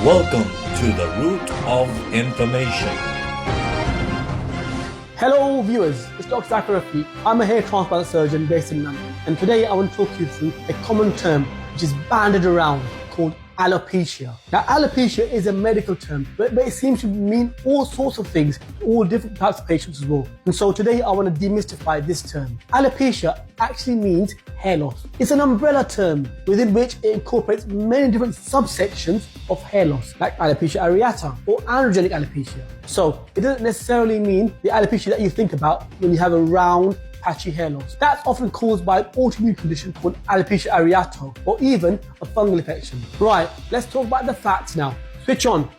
Welcome to the Root of Information. Hello viewers, it's Dr. Zakir Rafiq. I'm a hair transplant surgeon based in London, and today I want to talk you through a common term which is bandied around called alopecia. Now, alopecia is a medical term, but it seems to mean all sorts of things to all different types of patients as well. And so today I want to demystify this term. Alopecia actually means hair loss. It's an umbrella term within which it incorporates many different subsections of hair loss, like alopecia areata or androgenic alopecia. So it doesn't necessarily mean the alopecia that you think about when you have a round, patchy hair loss. That's often caused by an autoimmune condition called alopecia areata or even a fungal infection. Right, let's talk about the facts now. Switch on.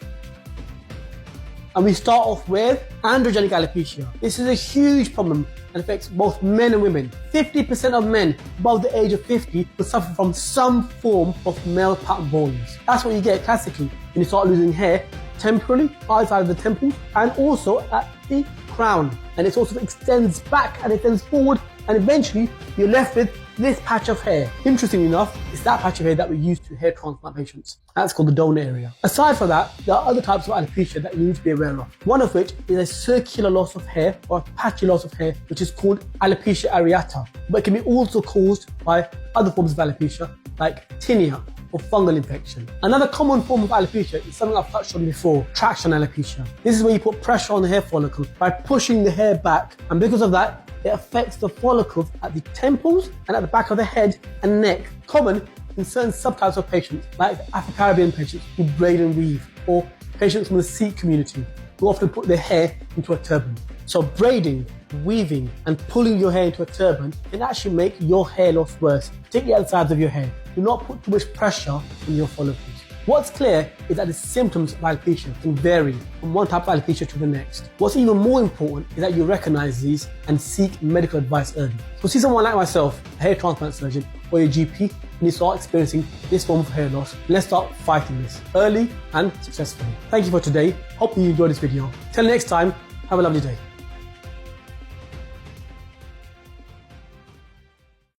And we start off with androgenic alopecia. This is a huge problem and affects both men and women. 50% of men above the age of 50 will suffer from some form of male pattern baldness. That's what you get classically when you start losing hair temporarily outside of the temples and also at the crown. And it also extends back and extends forward, and eventually you're left with this patch of hair. Interestingly enough, it's that patch of hair that we use to hair transplant patients. That's called the donor area. Aside from that, there are other types of alopecia that you need to be aware of. One of which is a circular loss of hair or a patchy loss of hair, which is called alopecia areata, but it can be also caused by other forms of alopecia like tinea or fungal infection. Another common form of alopecia is something I've touched on before, traction alopecia. This is where you put pressure on the hair follicle by pushing the hair back, and because of that, it affects the follicles at the temples and at the back of the head and neck. Common in certain subtypes of patients, like Afro-Caribbean patients who braid and weave, or patients from the Sikh community who often put their hair into a turban. So braiding, weaving and pulling your hair into a turban can actually make your hair loss worse, particularly at the sides of your hair. Do not put too much pressure on your follicles. What's clear is that the symptoms of alopecia can vary from one type of alopecia to the next. What's even more important is that you recognize these and seek medical advice early. So see someone like myself, a hair transplant surgeon, or your GP, when you start experiencing this form of hair loss, let's start fighting this early and successfully. Thank you for today. Hope you enjoyed this video. Till next time, have a lovely day.